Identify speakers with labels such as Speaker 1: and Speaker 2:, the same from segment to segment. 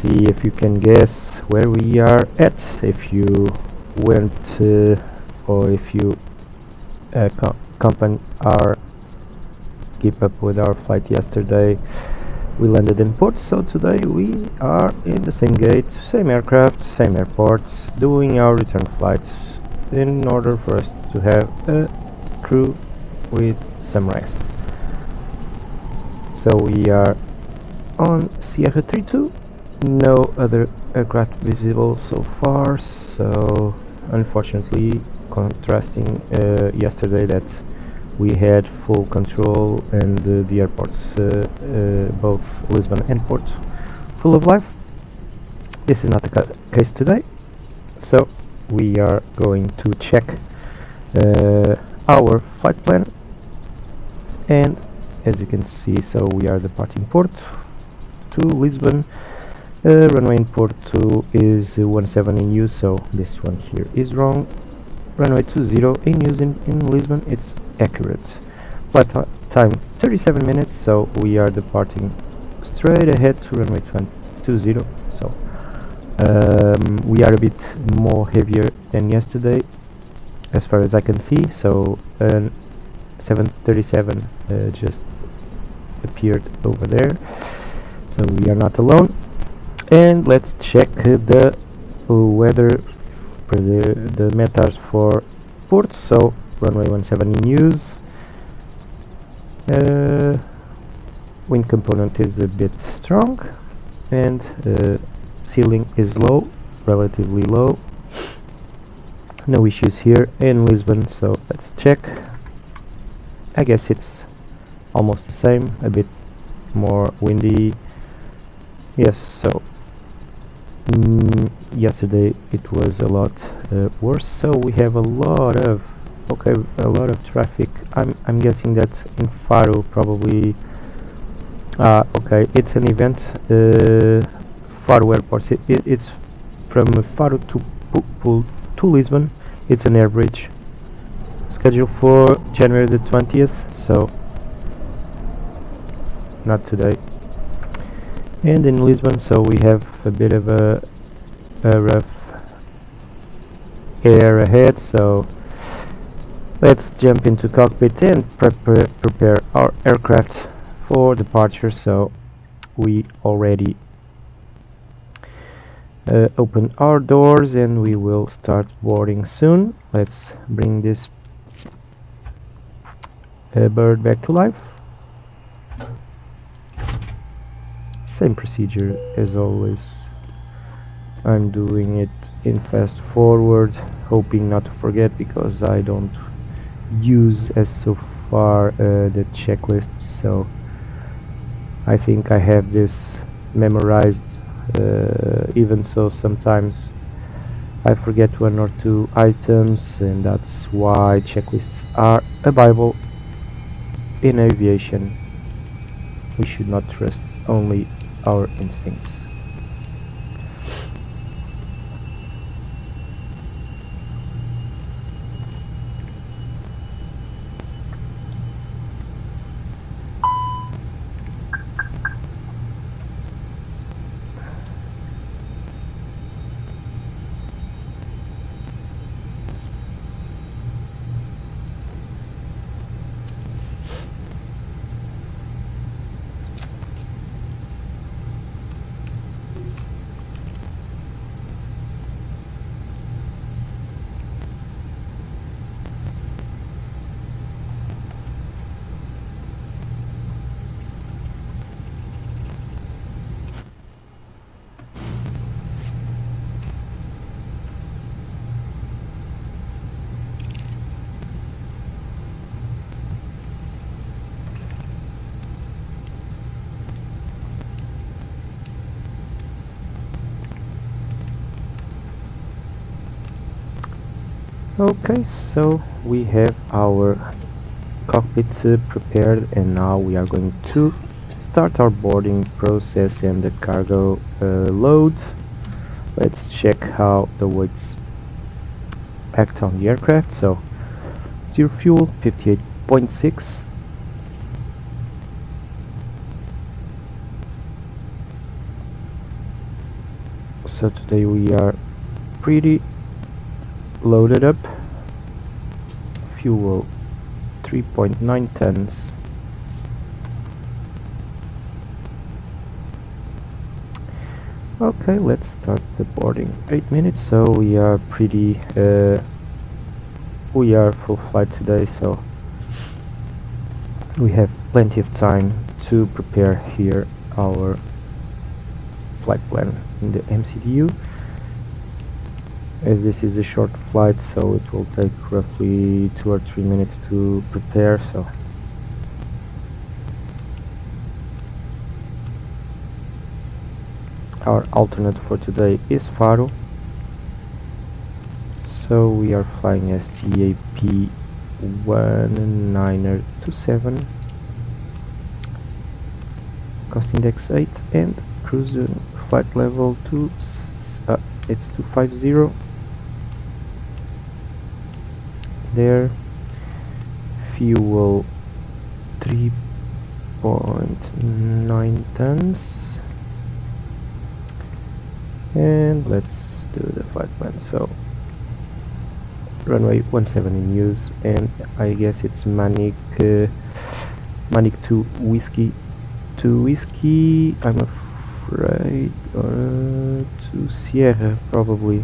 Speaker 1: see if you can guess where we are at. If you went or if you keep up with our flight yesterday, we landed in port, so today we are in the same gate, same aircraft, same airports, doing our return flights in order for us to have a crew with some rest. So we are on Sierra 32, no other aircraft visible so far, so unfortunately contrasting yesterday that we had full control and the airports, both Lisbon and Port, full of life. This is not the case today, so we are going to check our flight plan, and as you can see, so we are departing Port to Lisbon. Runway in Port 2 is 17 in use, so this one here is wrong. Runway 20 in use in Lisbon, it's accurate. Flight time 37 minutes, so we are departing straight ahead to runway 20. So we are a bit more heavier than yesterday as far as I can see, so 737 just appeared over there, so we are not alone. And let's check the weather, the METARs for Port. So runway 17 in use, wind component is a bit strong, and ceiling is low, relatively low, no issues here in Lisbon. So let's check. I guess it's almost the same, a bit more windy. Yes, so yesterday it was a lot worse, so we have a lot of traffic. I'm guessing that in Faro probably okay, it's an event. Faro airport, it's from Faro to Lisbon. It's an air bridge scheduled for January the 20th, so not today. And in Lisbon, so we have a bit of a rough air ahead, so let's jump into cockpit and prepare our aircraft for departure. So we already open our doors and we will start boarding soon. Let's bring this bird back to life. Same procedure as always. I'm doing it in fast forward, hoping not to forget, because I don't use as so far the checklists, so I think I have this memorized. Even so, sometimes I forget one or two items, and that's why checklists are a Bible in aviation. We should not trust only our instincts. Okay, so we have our cockpit prepared, and now we are going to start our boarding process and the cargo load. Let's check how the weights act on the aircraft. So zero fuel, 58.6. So today we are pretty loaded up. Fuel 3.9 tons. Okay, let's start the boarding. 8 minutes, so we are pretty we are full flight today, so we have plenty of time to prepare here our flight plan in the MCDU, as this is a short flight, so it will take roughly 2 or 3 minutes to prepare. So our alternate for today is Faro, so we are flying STAP 1927, cost index 8, and cruising flight level it's 250 there. Fuel 3.9 tons, and let's do the flight plan. So runway 17 in use, and I guess it's Manic 2 whiskey I'm afraid, or to Sierra probably.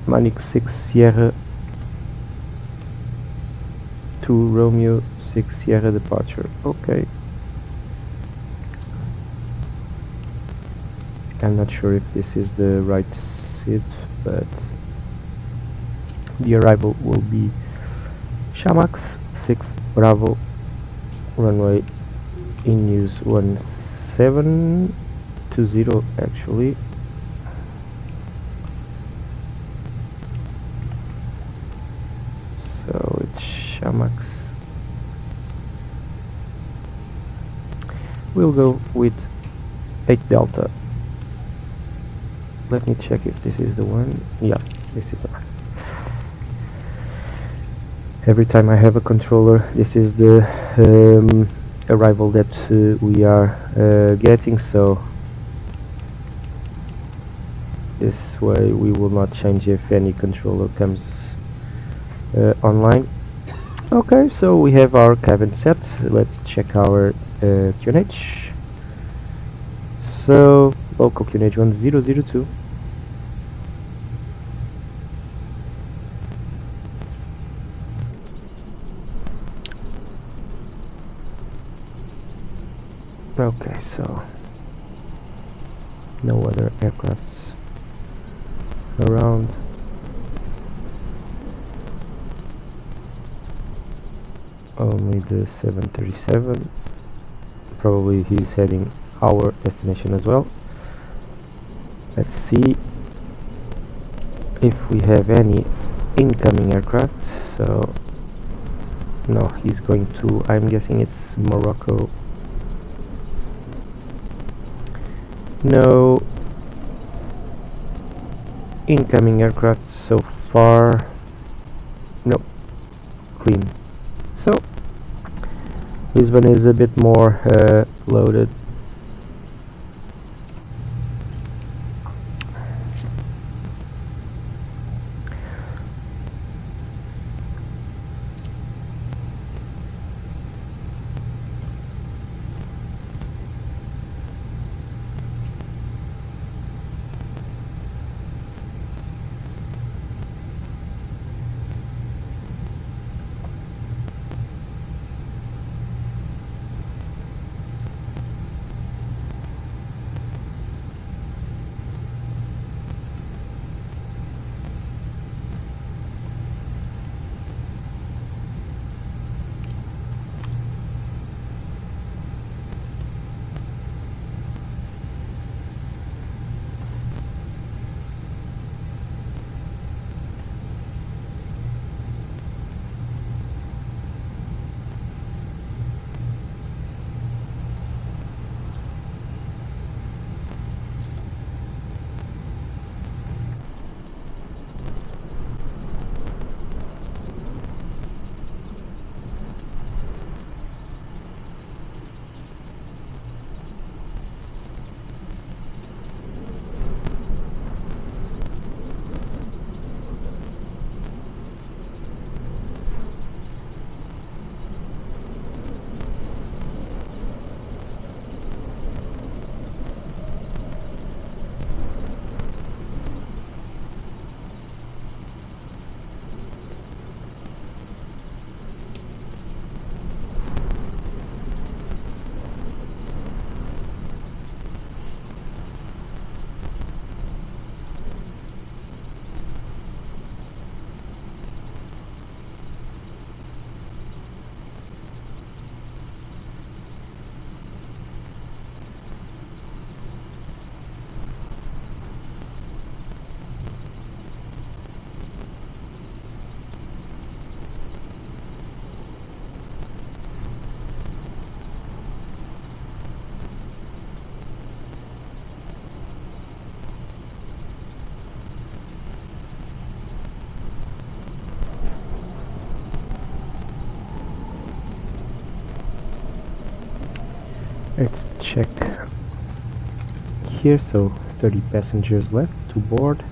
Speaker 1: Manic 6 Sierra 2 Romeo 6 Sierra departure. Okay. I'm not sure if this is the right seat, but the arrival will be Shamax 6 Bravo, runway in use 1720 actually. So it's Shamax. We'll go with 8 Delta. Let me check if this is the one. Yeah, this is the one. Every time I have a controller, this is the arrival that we are getting, so this way we will not change if any controller comes online. Okay, so we have our cabin set. Let's check our QNH. So local QNH 1002. Okay, so no other aircrafts around. Only the 737. Probably he's heading our destination as well. Let's see if we have any incoming aircraft. So no, he's going to, I'm guessing it's Morocco. No incoming aircraft so far. No, clean. So Lisbon is a bit more loaded. Let's check here. So 30 passengers left to board.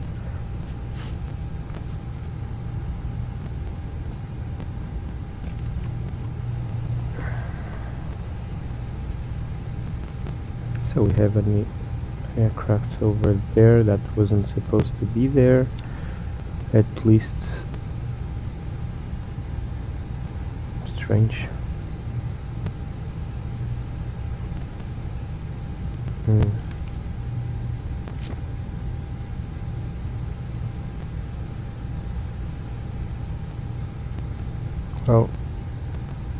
Speaker 1: So we have an aircraft over there that wasn't supposed to be there, at least. Strange. Well,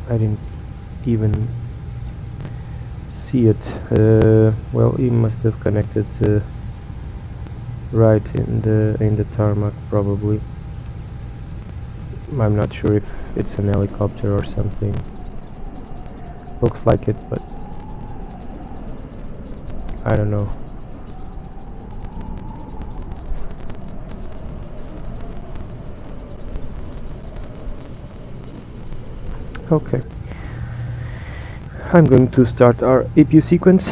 Speaker 1: I didn't even see it. Well, he must have connected right in the tarmac, probably. I'm not sure if it's an helicopter or something. Looks like it, but I don't know. Okay, I'm going to start our APU sequence.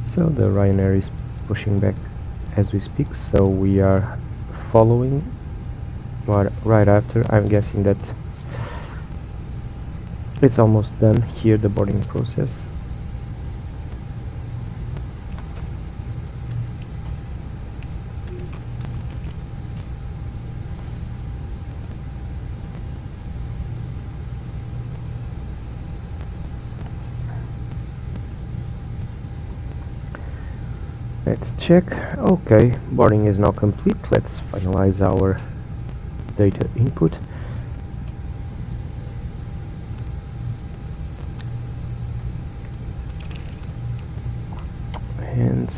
Speaker 1: So the Ryanair is pushing back as we speak, so we are following right after. I'm guessing that it's almost done here, the boarding process. Let's check. Okay, boarding is now complete. Let's finalize our data input. And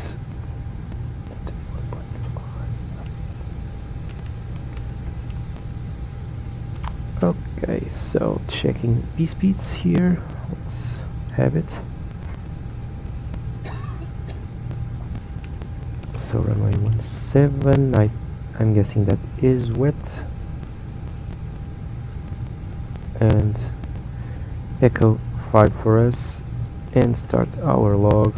Speaker 1: okay, so checking V speeds here. Let's have it. So runway 17, I'm guessing that is wet, and echo 5 for us, and start our log.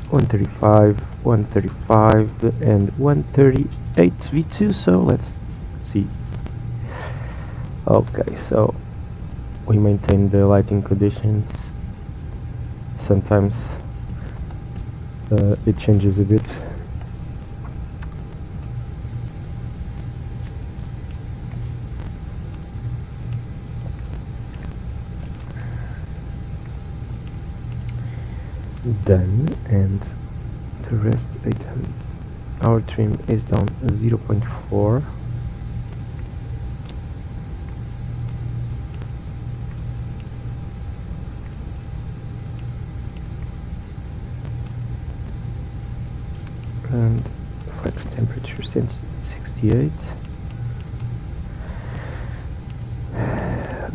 Speaker 1: (135, 135, and 138 V2. So let's see. Okay, so we maintain the lighting conditions. Sometimes it changes a bit. Done, and the rest 800. Our trim is down 0.4. And flex temperature since 68.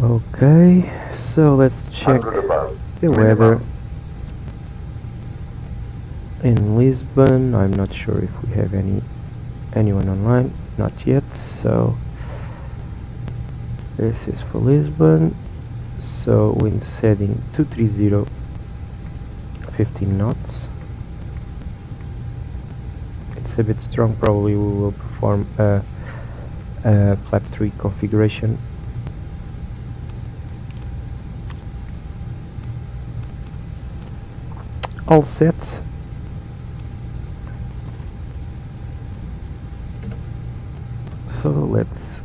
Speaker 1: Okay, so let's check the weather in Lisbon. I'm not sure if we have anyone online, not yet. So this is for Lisbon. So wind heading 230, 15 knots. It's a bit strong. Probably we will perform a flap 3 configuration. All set. So let's,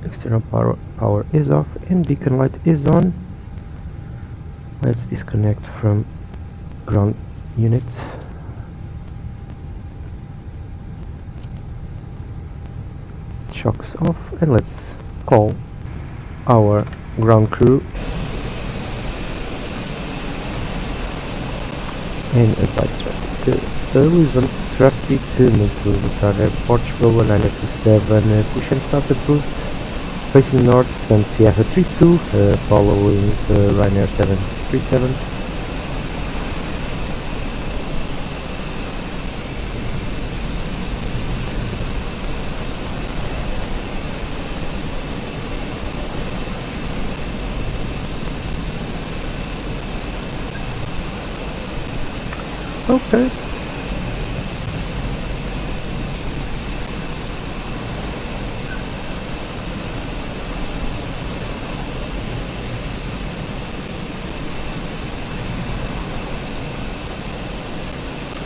Speaker 1: external power is off and beacon light is on. Let's disconnect from ground unit. Shocks off, and let's call our ground crew and advise traffic to Lisbon traffic to move to Vitória, Portugal 1927, push and start approved, facing north, and Sierra 32, following Ryanair 737. selector.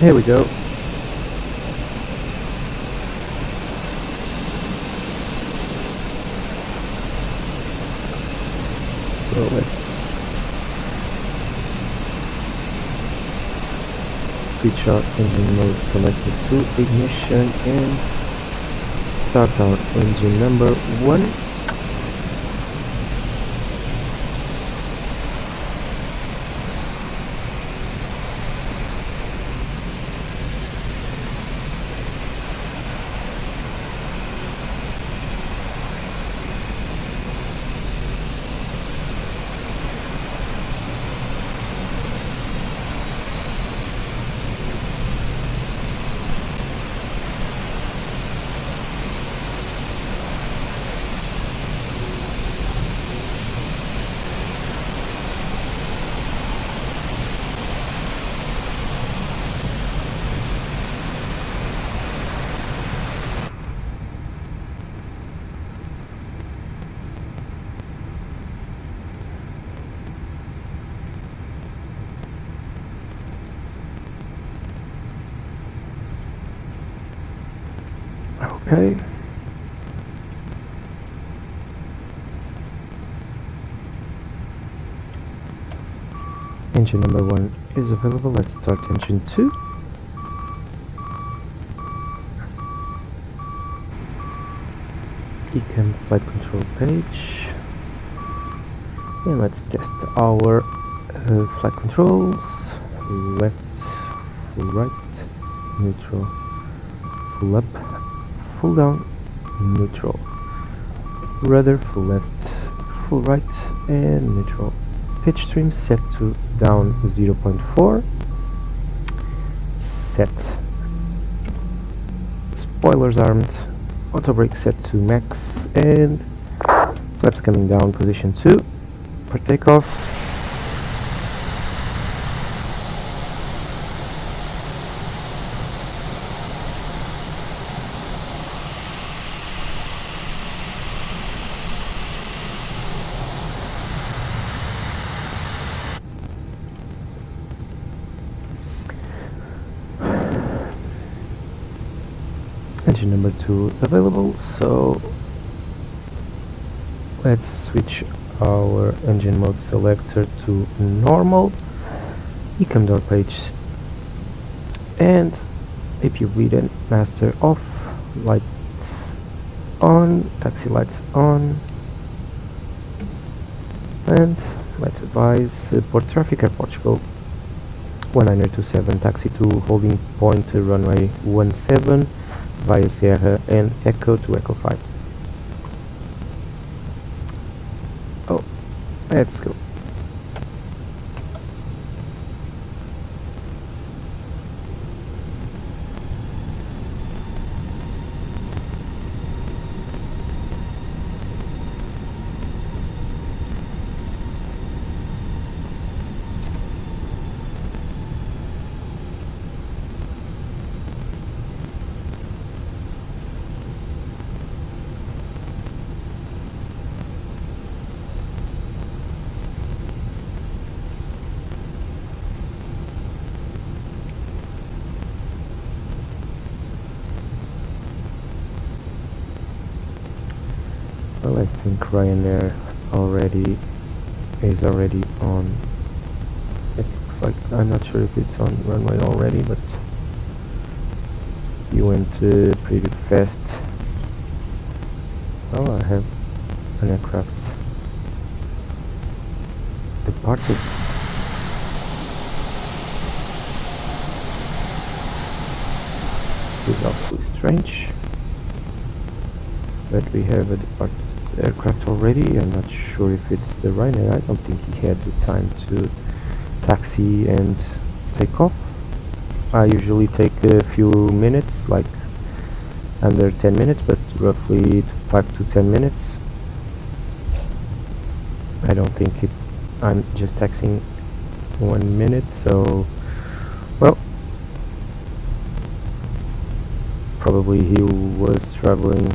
Speaker 1: Here we go. So let's switch our engine mode selected to ignition and start our engine number 1. Okay. Engine number 1 is available. Let's start engine 2. Ecam flight control page. And let's test our flight controls. Left, full right, neutral, full up, full down, neutral, rudder, full left, full right, and neutral. Pitch trim set to down 0.4. Set. Spoilers armed. Auto brake set to max, and flaps coming down position 2 for takeoff. Engine number 2 available, so let's switch our engine mode selector to normal. Ecam door page and APU read master off, lights on, taxi lights on, and let's advise port traffic Air Portugal 1927, taxi to holding point runway 17 via Sierra and Echo to Echo 5. Oh, let's go. Well, I think Ryanair is already on. It looks like, I'm not sure if it's on runway already, but you went pretty fast. Oh, I have an aircraft departed. This is awfully strange, but we have a departed aircraft already. I'm not sure if it's the Ryanair. I don't think he had the time to taxi and take off. I usually take a few minutes, like under 10 minutes, but roughly 5 to 10 minutes. I don't think it. I'm just taxiing 1 minute, so well, probably he was traveling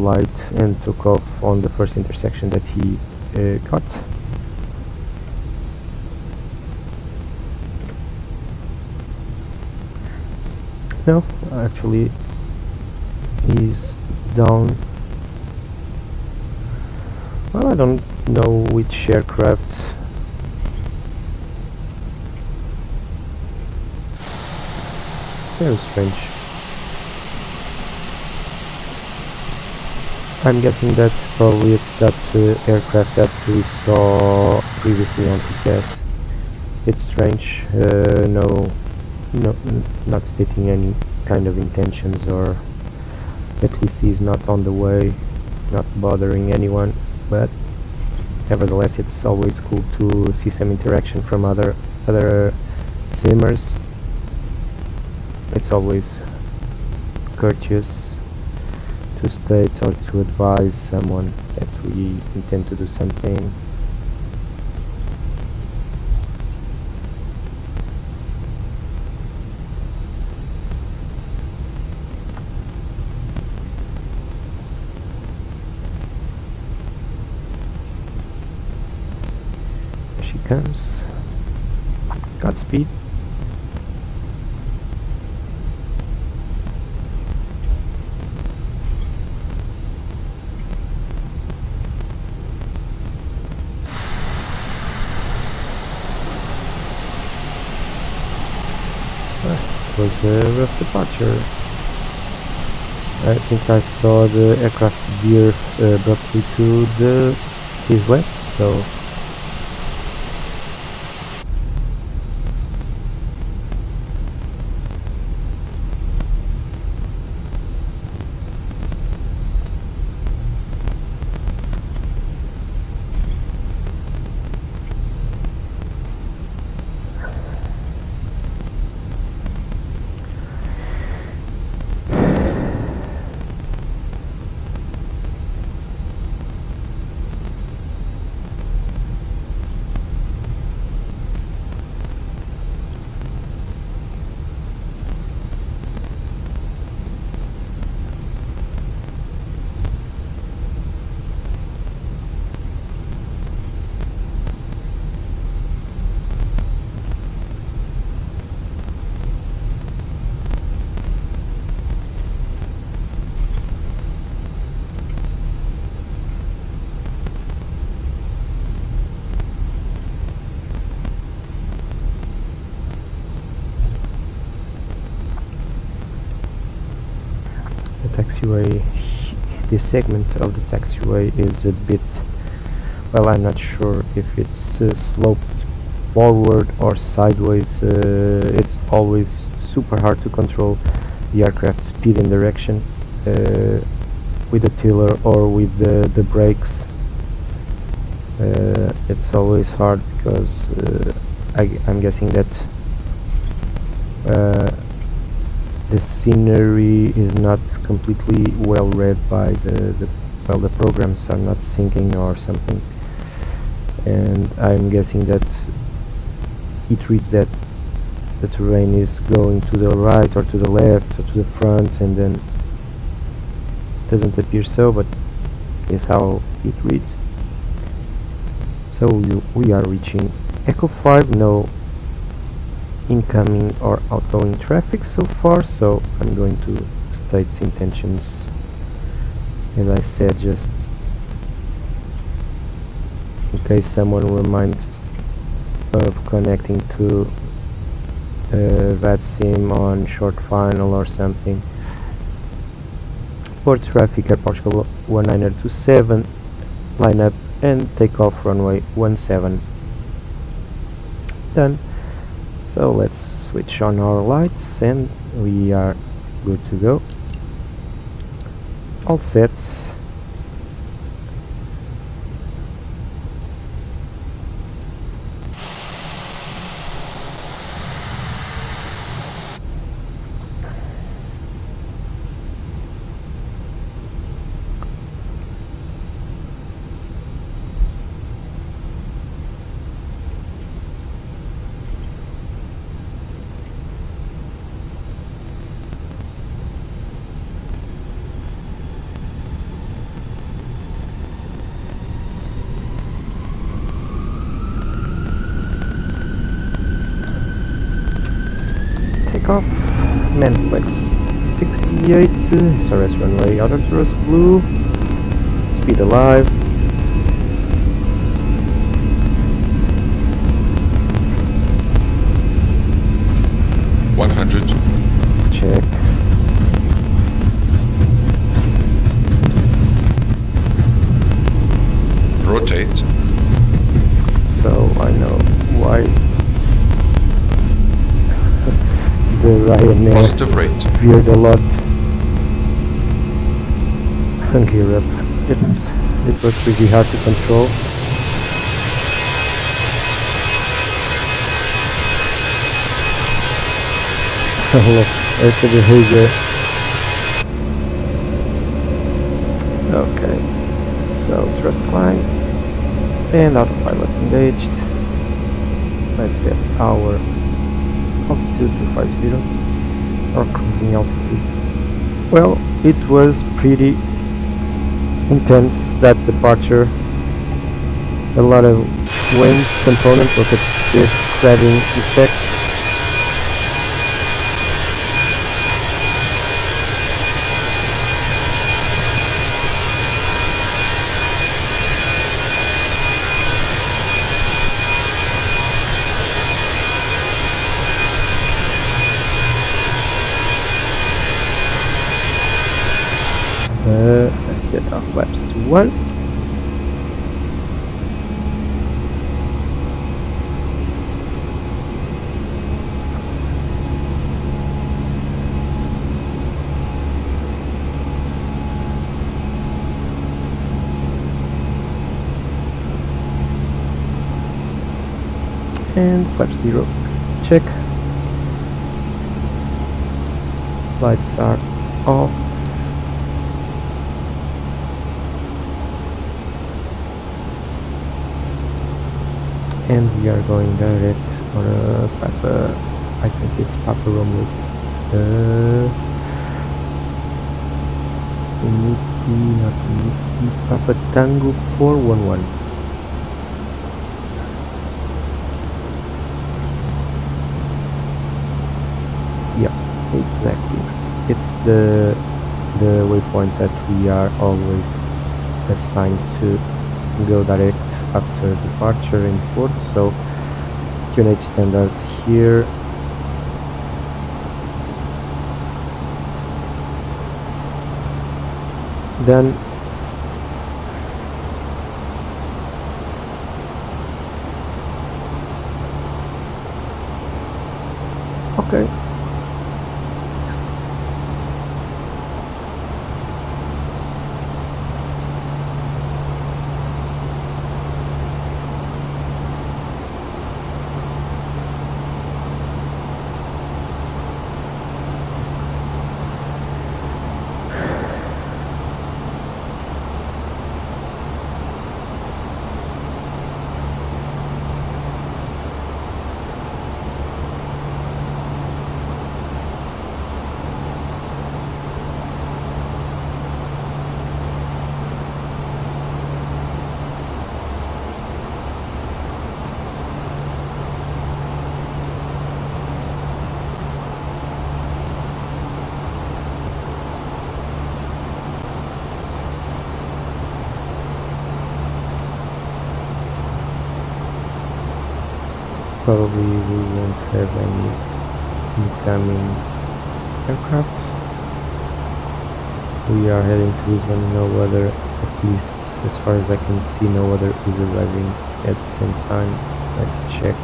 Speaker 1: light and took off on the first intersection that he got. No, actually he's down. Well, I don't know which aircraft. Very strange. I'm guessing that probably it's that aircraft that we saw previously on TCAS. It's strange, not stating any kind of intentions, or at least he's not on the way, not bothering anyone, but nevertheless it's always cool to see some interaction from other simmers. It's always courteous to state or to advise someone that we intend to do something. Here she comes. Godspeed. Was a rough departure. I think I saw the aircraft veer abruptly to his left, so taxiway, this segment of the taxiway is a bit, well, I'm not sure if it's sloped forward or sideways. It's always super hard to control the aircraft speed and direction with the tiller or with the brakes. It's always hard because I'm guessing that the scenery is not completely well read by the programs are not syncing or something, and I'm guessing that it reads that the terrain is going to the right or to the left or to the front, and then doesn't appear so, but is how it reads. So we are reaching Echo 5, no incoming or outgoing traffic so far, so I'm going to state intentions, as I said, just in case someone reminds of connecting to VATSIM on short final or something. Port traffic at Portugal 1927, line up and take off runway 17. Done. So let's switch on our lights and we are good to go. All set. takeoff. Manflex 68, SRS runway Arcturus blue, speed alive. Check.
Speaker 2: Rotate.
Speaker 1: So I know why the Ryanair
Speaker 2: Positive rate.
Speaker 1: veered a lot. Gear up. It was pretty hard to control. Look, there's the behavior. Okay, so thrust climb and autopilot engaged. Let's set our altitude to 50 or cruising altitude. Well, it was pretty intense, that departure. A lot of wind components. Look at this crabbing effect. Let's set our flaps to 1. And flap 0. Check. Lights are off. And we are going direct for Papa, I think it's Papa Romeo. Not Papa Tango 411. Yeah, exactly. It's the waypoint that we are always assigned to go direct after departure in port. So QNH standard here. Then okay. Probably we won't have any incoming aircraft. We are heading to Lisbon, no other, at least as far as I can see, no other is arriving at the same time. Let's check.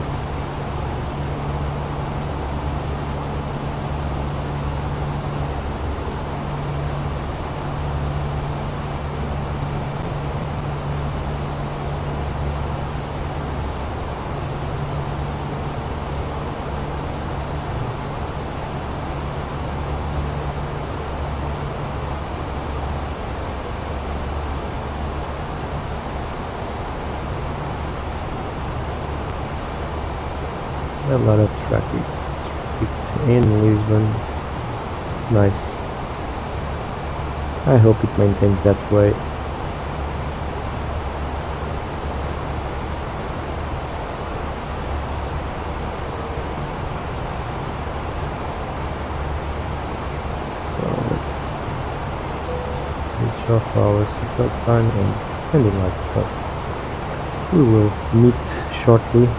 Speaker 1: A lot of traffic in Lisbon. Nice. I hope it maintains that way. of our seatbelt sign and landing light. So we will meet shortly.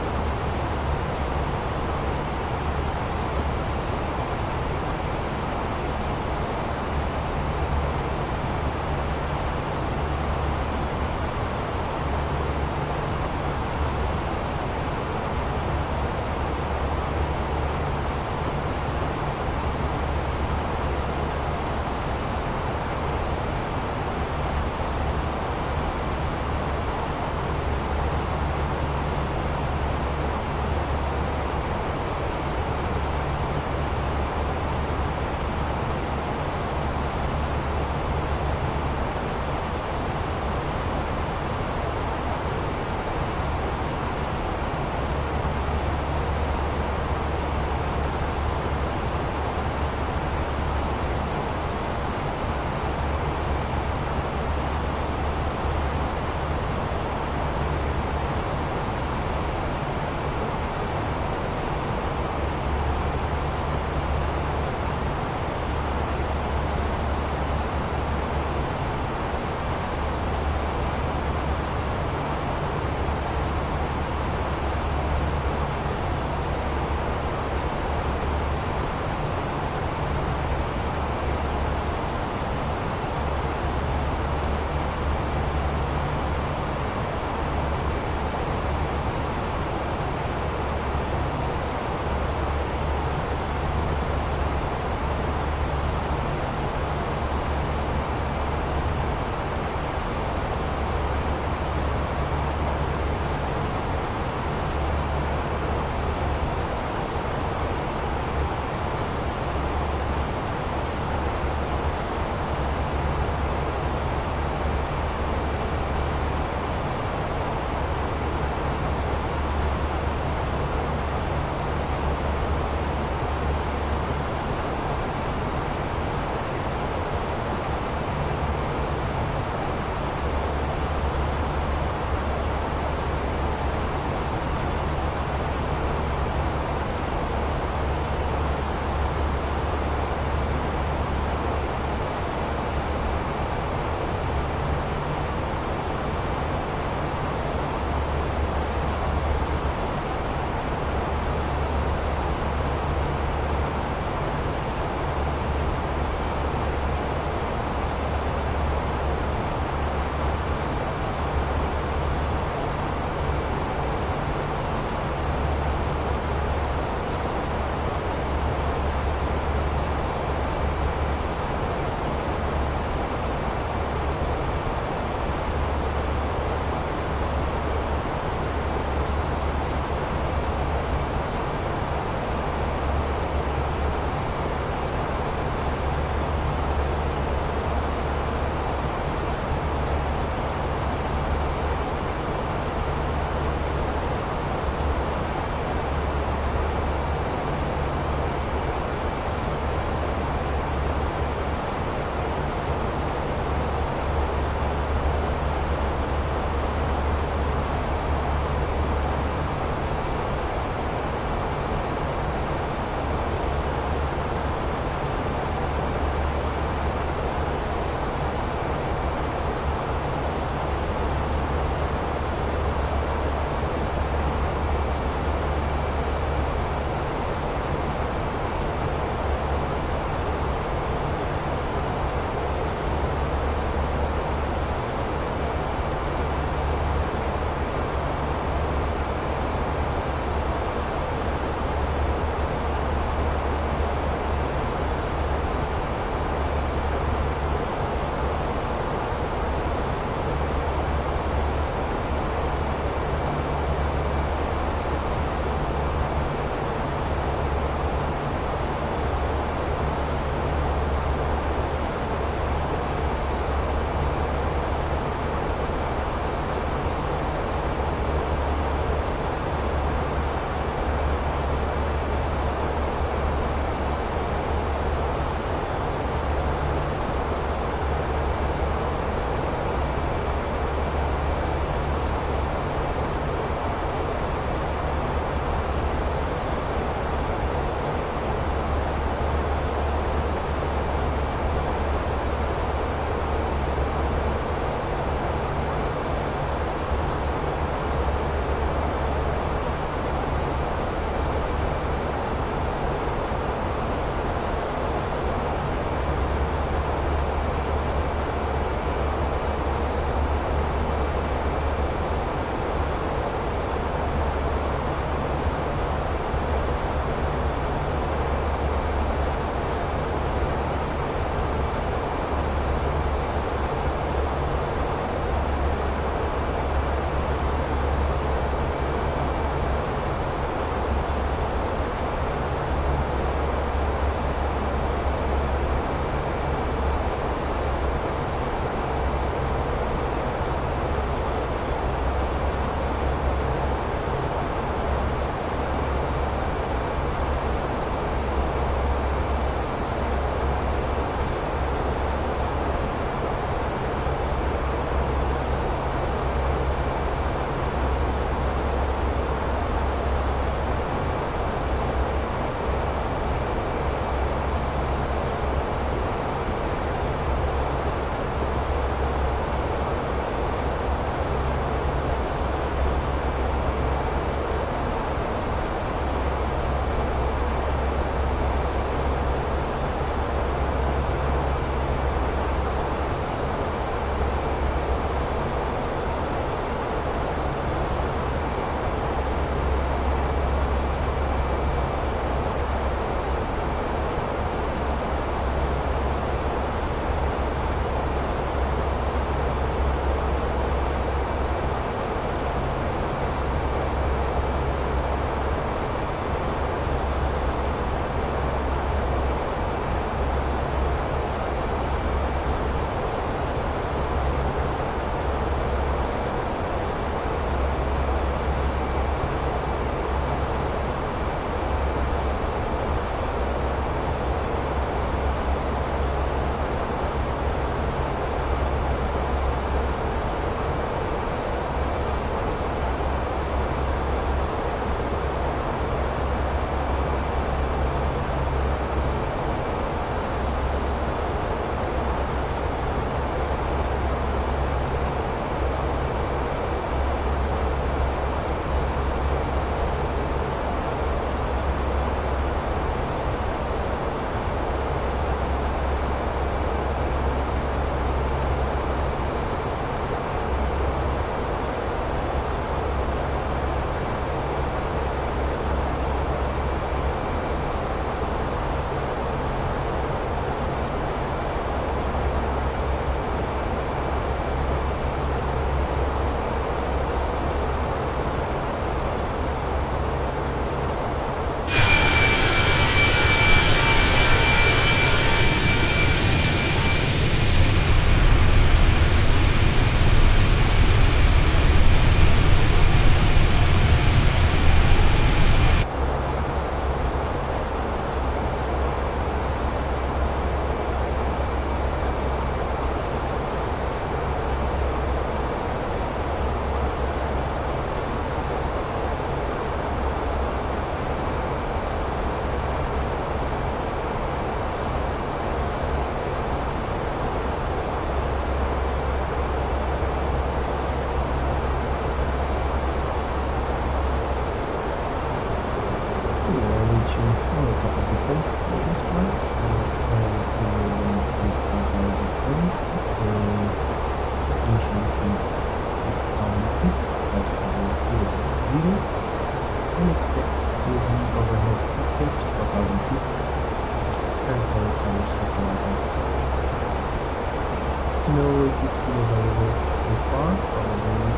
Speaker 1: to know if this is available so far. Probably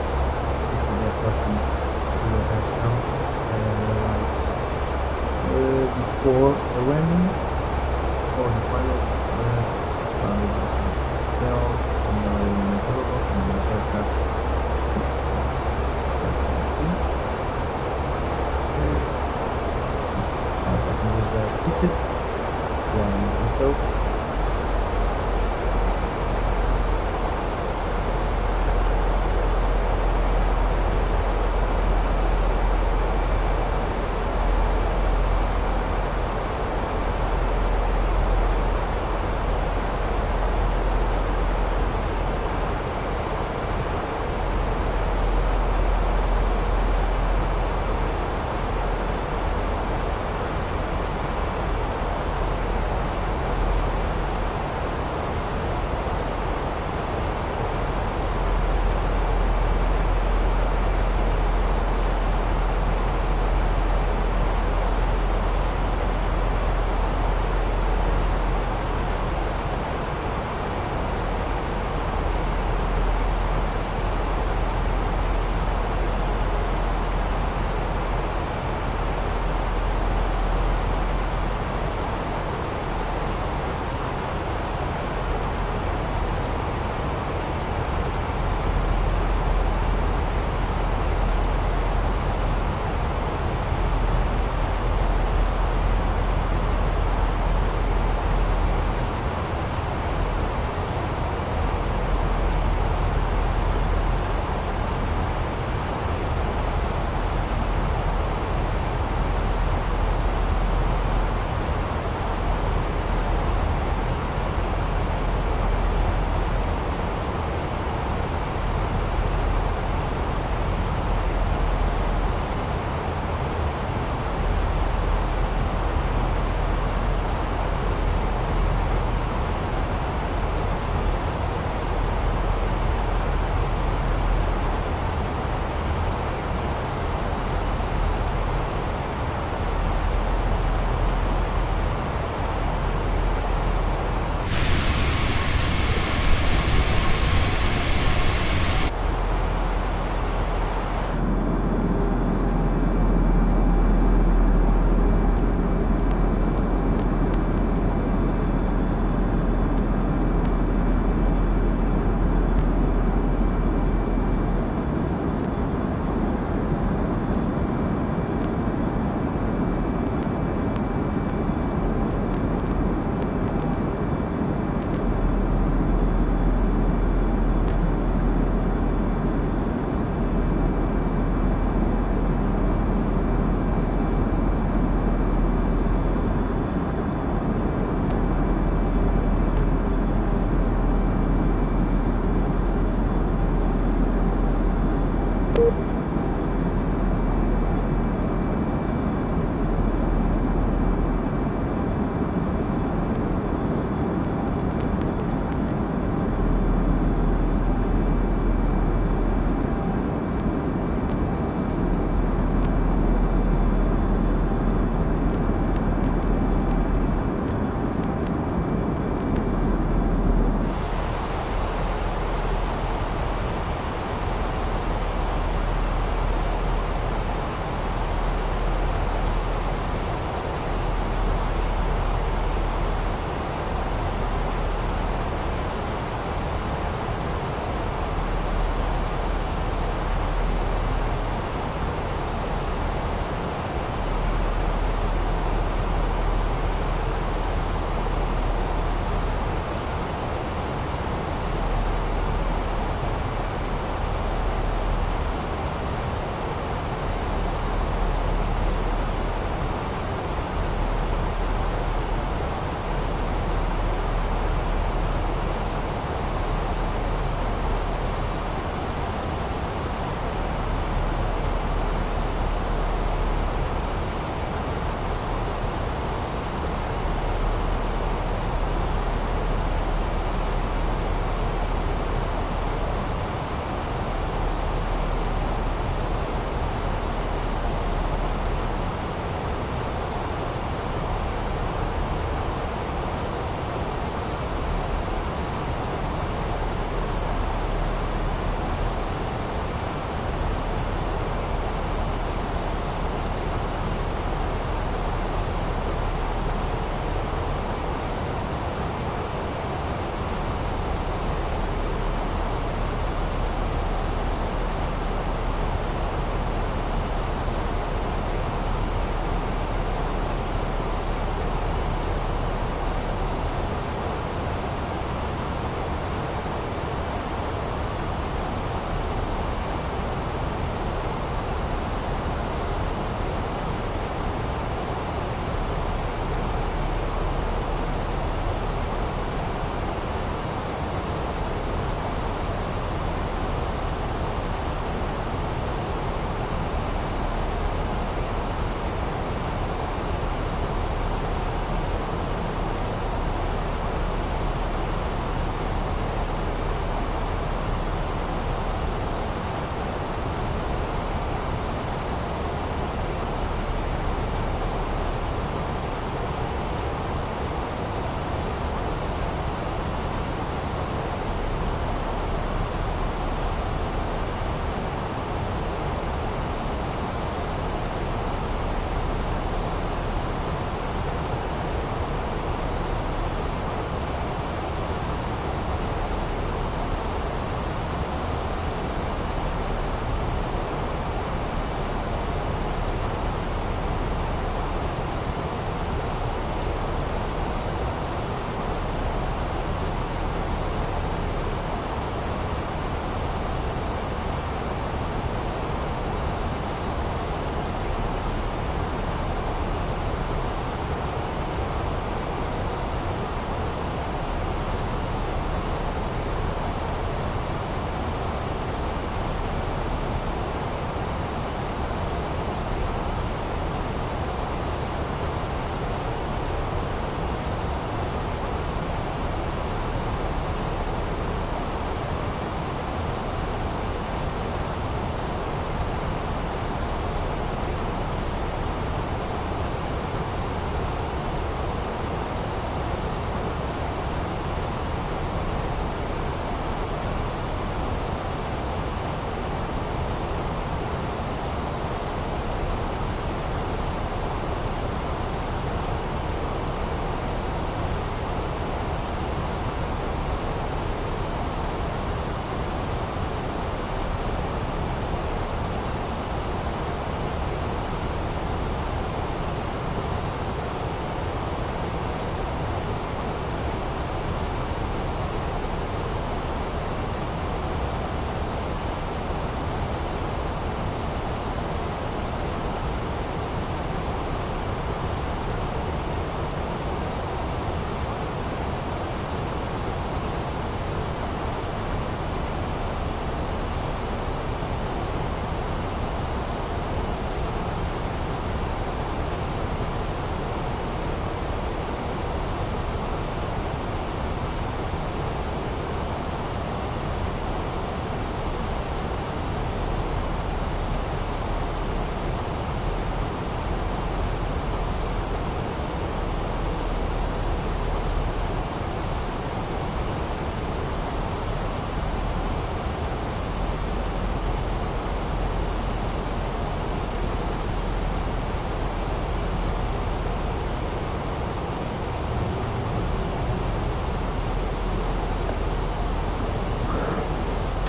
Speaker 1: if we get lucky we will have some right before the landing or the pilot fell and the available from the aircraft. Our passengers are seated, and so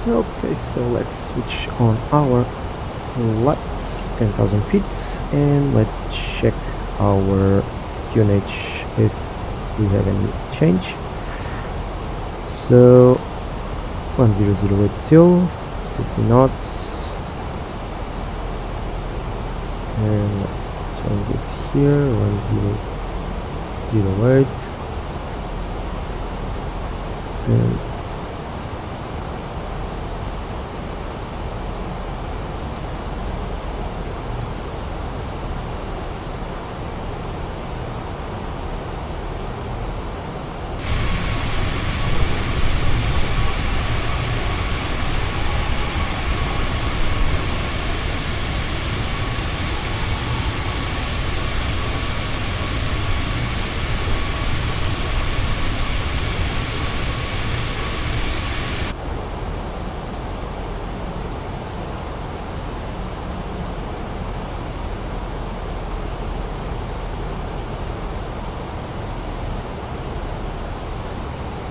Speaker 1: Okay, so let's switch on our lights, 10,000 feet, and let's check our QNH if we have any change. So 1008 still, 60 knots, and let's change it here, 1008, and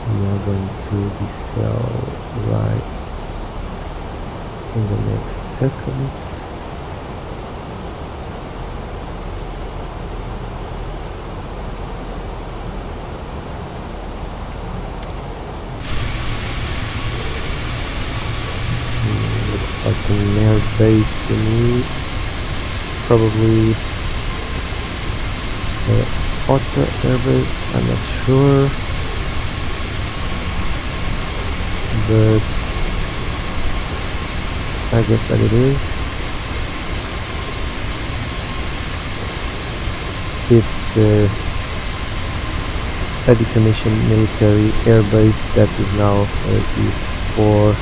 Speaker 1: we are going to decel right in the next seconds. Looks like an air base to me, probably auto airbase, I'm not sure, but I guess that it is. It's a decommissioned military airbase that is now used for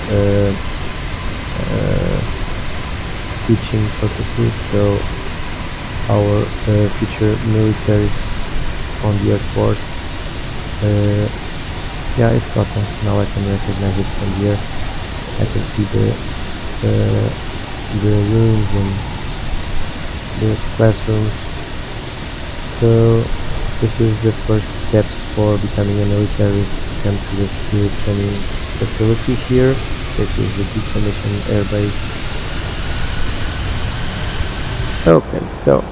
Speaker 1: teaching purposes, so our future militaries on the Air Force, yeah, it's auto. Now I can recognize it from here. I can see the rooms and the classrooms. So this is the first steps for becoming a military. Come to this new training facility here. This is the decommissioned airbase. Okay, so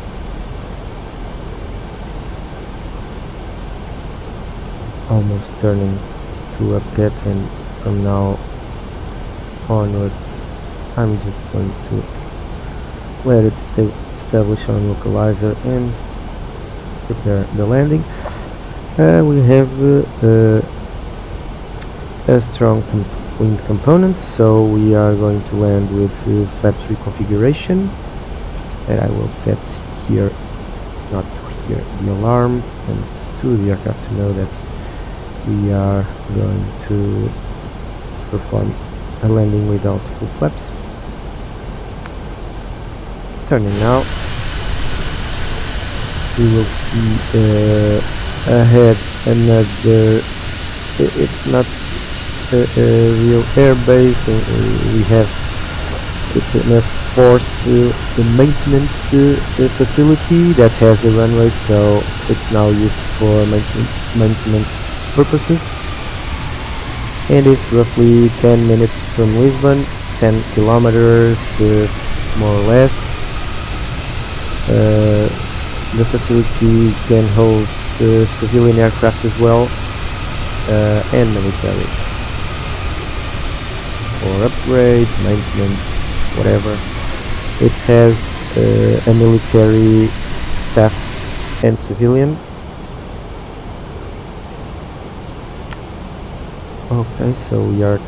Speaker 1: almost turning to a pet, and from now onwards I'm just going to let it establish on localizer and prepare the landing. We have a strong wind component, so we are going to land with flaps reconfiguration, and I will set here, not here, the alarm, and to the aircraft to know that we are going to perform a landing without full flaps. Turning now, we will see ahead another, it's not a real airbase, we have it's an Air Force maintenance facility that has a runway, so it's now used for maintenance purposes, and it's roughly 10 minutes from Lisbon, 10 kilometers more or less. The facility can hold civilian aircraft as well, and military for upgrade, maintenance, whatever. It has a military staff and civilian. Okay, so we are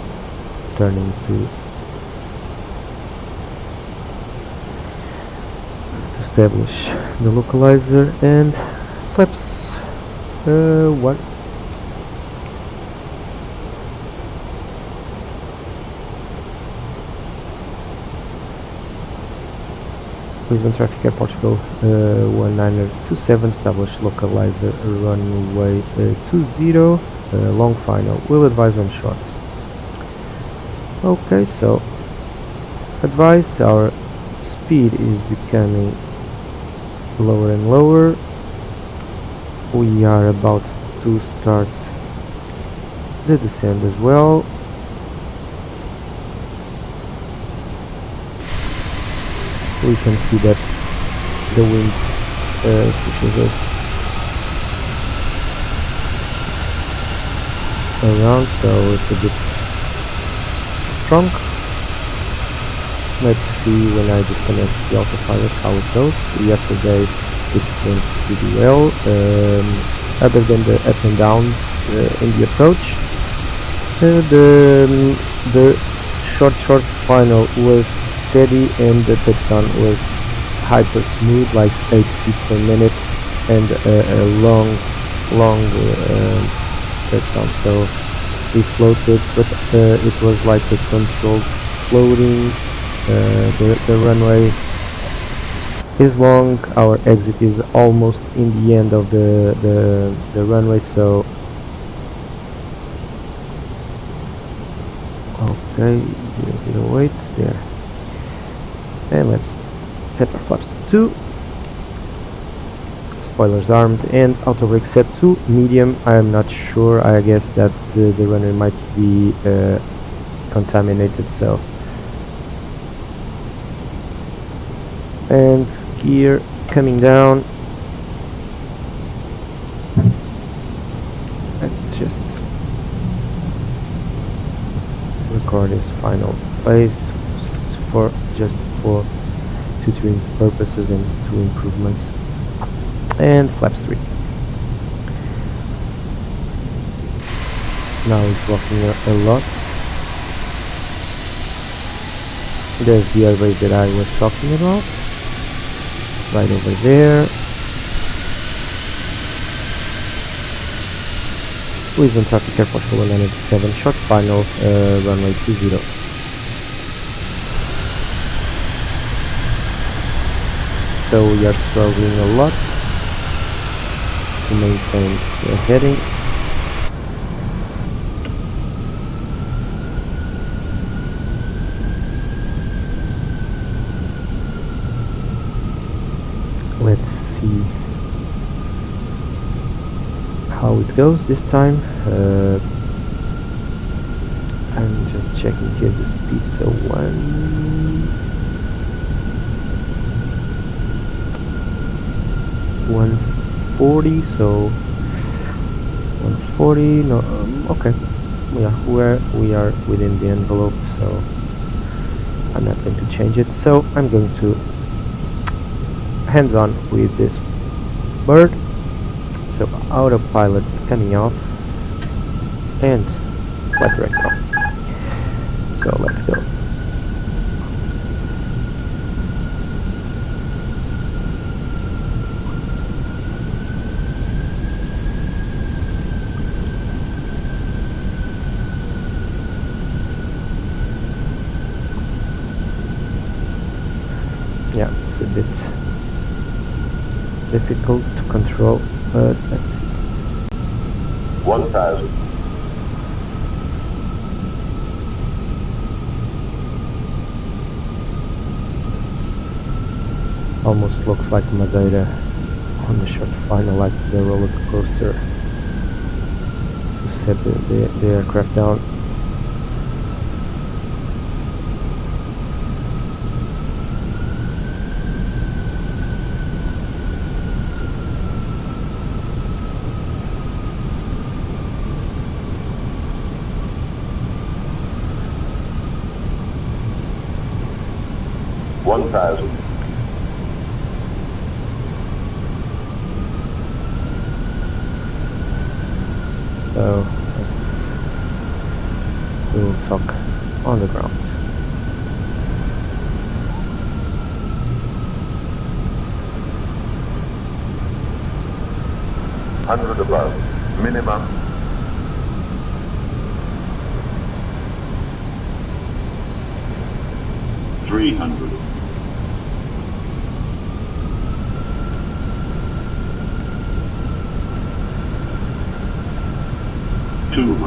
Speaker 1: turning to establish the localizer and flaps. What? Lisbon Traffic Air Portugal 1927, establish localizer runway 20, long final, will advise on short. Okay, so advised, our speed is becoming lower and lower. We are about to start the descent as well. we can see that the wind pushes us around, so it's a bit strong. Let's see when I disconnect the autopilot how it goes. Yesterday it went pretty well, other than the ups and downs in the approach. The short final was steady and the touchdown was hyper smooth, like 8 feet per minute, and a long touchdown. So we floated, but it was like a controlled floating. The runway is long, our exit is almost in the end of the runway, so okay, 008 there, and let's set our flaps to 2, spoilers armed, and auto brake set to medium. I am not sure, I guess that the runway might be contaminated, so, and gear coming down. Let's just record this final phase for tutoring purposes and 2 improvements, and flaps 3. Now it's walking a lot. There's the airbase that I was talking about, right over there. Lisbon traffic airport for 197, short final, runway 20. So we are struggling a lot to maintain the heading. Let's see how it goes this time. I'm just checking here the speed, so 140, so 140, no, okay, yeah, we are within the envelope, so I'm not going to change it. So I'm going to hands-on with this bird. So autopilot coming off and flight direct on. So let's go. Yeah, it's a bit difficult to control, but let's see.
Speaker 2: 1000.
Speaker 1: Almost looks like Madeira on the short final, like the roller coaster. To set the aircraft down. So we'll talk on the ground.
Speaker 2: Hundred above, minimum. $300. 200.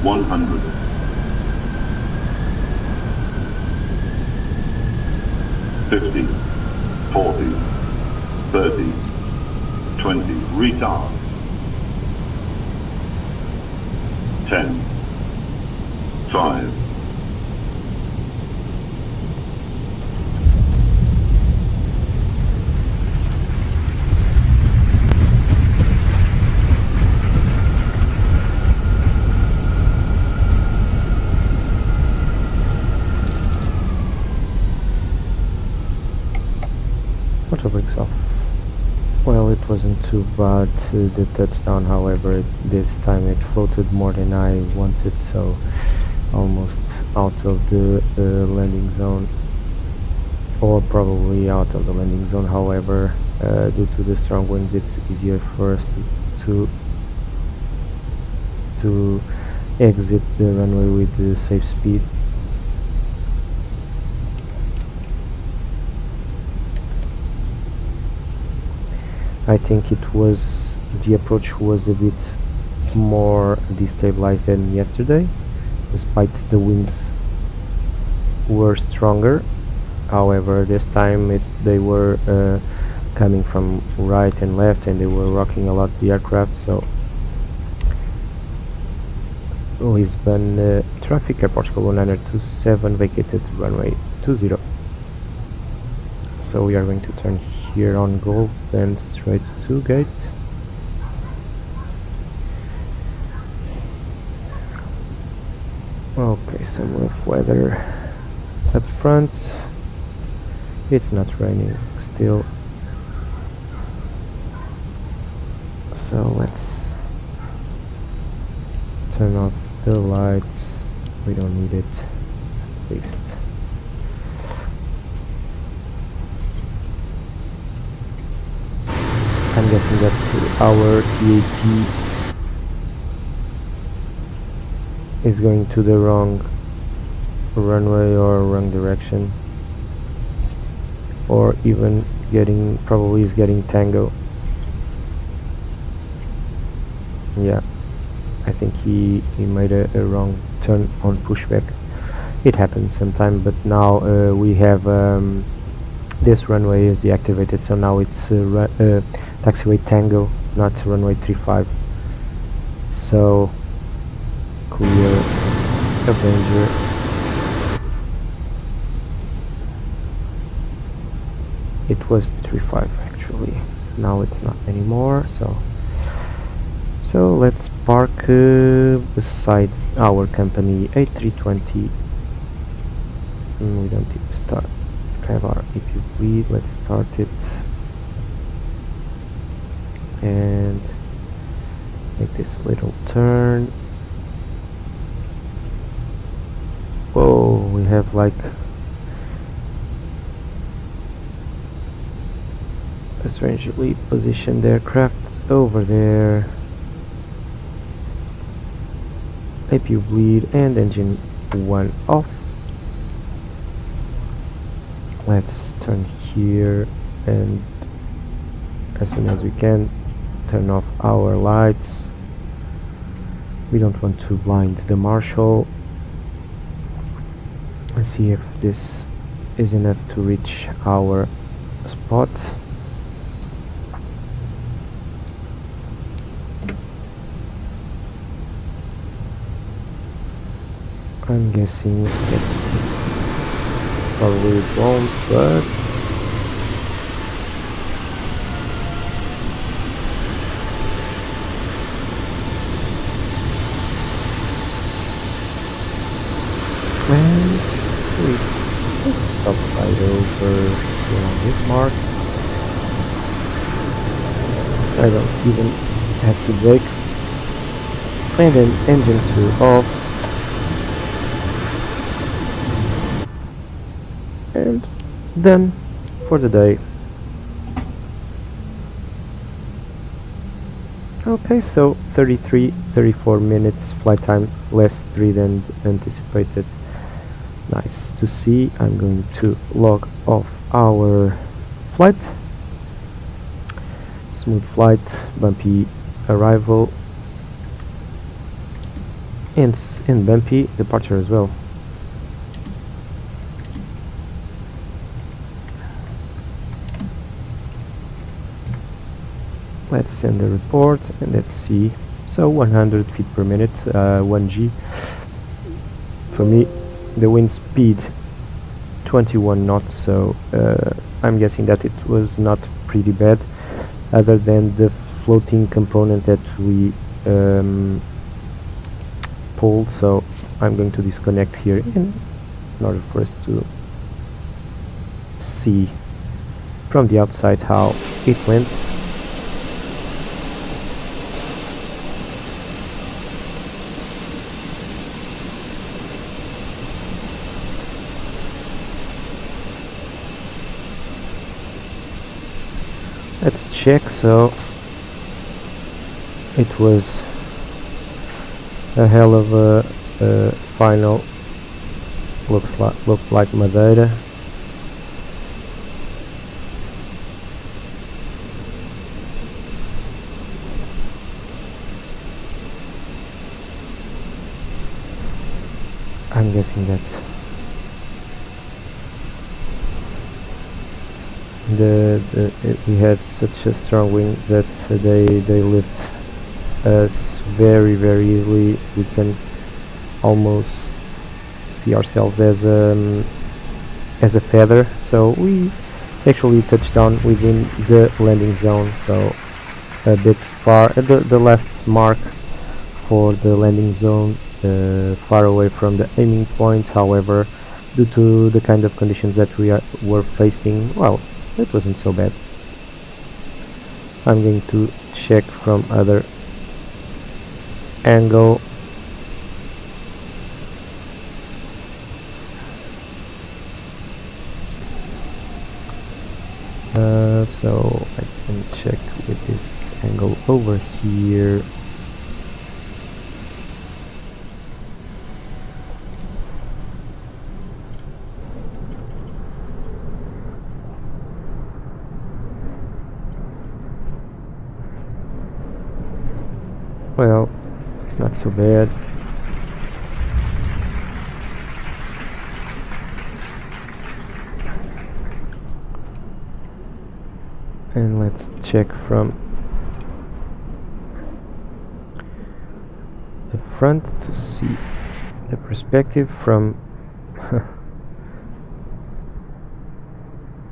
Speaker 2: 100. 50, 40, 30, 20, retard. 10, 5,
Speaker 1: Auto brakes off. Well, it wasn't too bad, the touchdown, however, this time it floated more than I wanted, so almost out of the landing zone, or probably out of the landing zone. However, due to the strong winds, it's easier for us to exit the runway with the safe speed. I think the approach was a bit more destabilized than yesterday, despite the winds were stronger. However, this time they were coming from right and left, and they were rocking a lot the aircraft. So Lisbon traffic, Air Portugal 1927 vacated runway 20. So we are going to turn here on Golf, then straight to gate. Okay, some rough weather up front. It's not raining still, so let's turn off the lights. We don't need it, at least. I'm guessing that our TAP is going to the wrong runway or wrong direction, or even probably is getting tango. Yeah, I think he made a wrong turn on pushback. It happens sometime, but now we have this runway is deactivated, so now it's taxiway Tango, not runway 35. So clear Avenger. It was 35 actually, now it's not anymore. So let's park beside our company A320. We don't need to start. Driver, if you please, let's start it and make this little turn. Whoa, we have like a strangely positioned aircraft over there. APU bleed and engine 1 off. Let's turn here and as soon as we can turn off our lights. We don't want to blind the marshal. Let's see if this is enough to reach our spot. I'm guessing that probably it won't, but and we stop right over here on this mark. I don't even have to brake, and then engine 2 off. And done for the day. Okay, so 34 minutes flight time, less 3 than anticipated. Nice to see. I'm going to log off our flight. Smooth flight, bumpy arrival, and bumpy departure as well. Let's send the report and let's see. So 100 feet per minute, 1G, for me the wind speed 21 knots, so I'm guessing that it was not pretty bad, other than the floating component that we pulled. So I'm going to disconnect here in order for us to see from the outside how it went. Let's check. So it was a hell of a final. Looked like Madeira. I'm guessing that we had such a strong wind that they lift us very easily. We can almost see ourselves as a feather, so we actually touched down within the landing zone, so a bit far at the last mark for the landing zone, far away from the aiming point. However, due to the kind of conditions that we were facing, well, it wasn't so bad. I'm going to check from other angle. So I can check with this angle over here. Well, not so bad. And let's check from the front to see the perspective from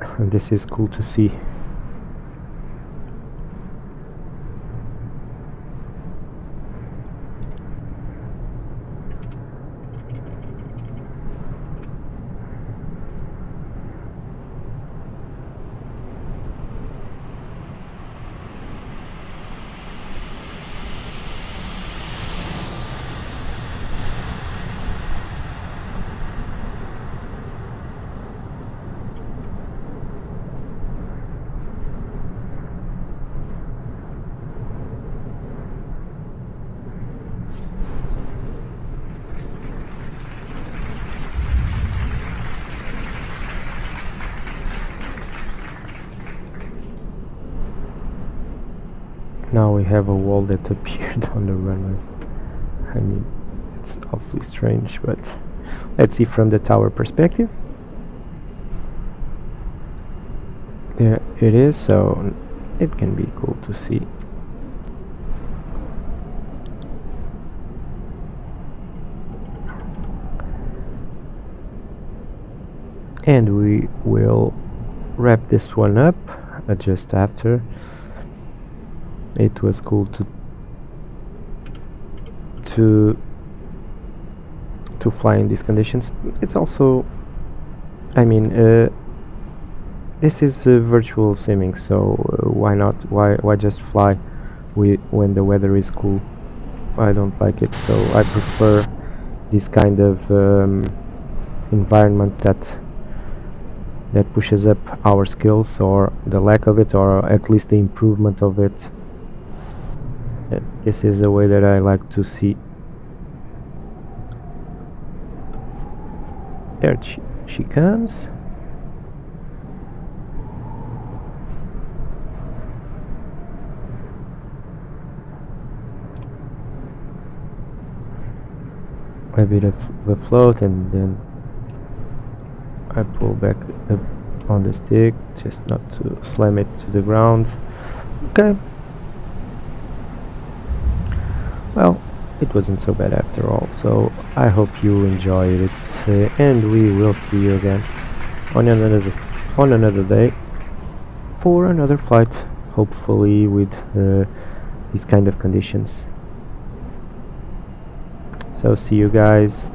Speaker 1: and this is cool to see. Now we have a wall that appeared on the runway. I mean, it's awfully strange, but let's see from the tower perspective. There it is, so it can be cool to see. And we will wrap this one up just after. It was cool to fly in these conditions. It's also, I mean, this is virtual simming, so why not? Why just fly when the weather is cool? I don't like it, so I prefer this kind of environment that pushes up our skills, or the lack of it, or at least the improvement of it. This is the way that I like to see. There she comes. A bit of the float, and then I pull back on the stick just not to slam it to the ground. Okay. Well, it wasn't so bad after all. So I hope you enjoyed it, and we will see you again on another day for another flight, hopefully with these kind of conditions. So see you guys.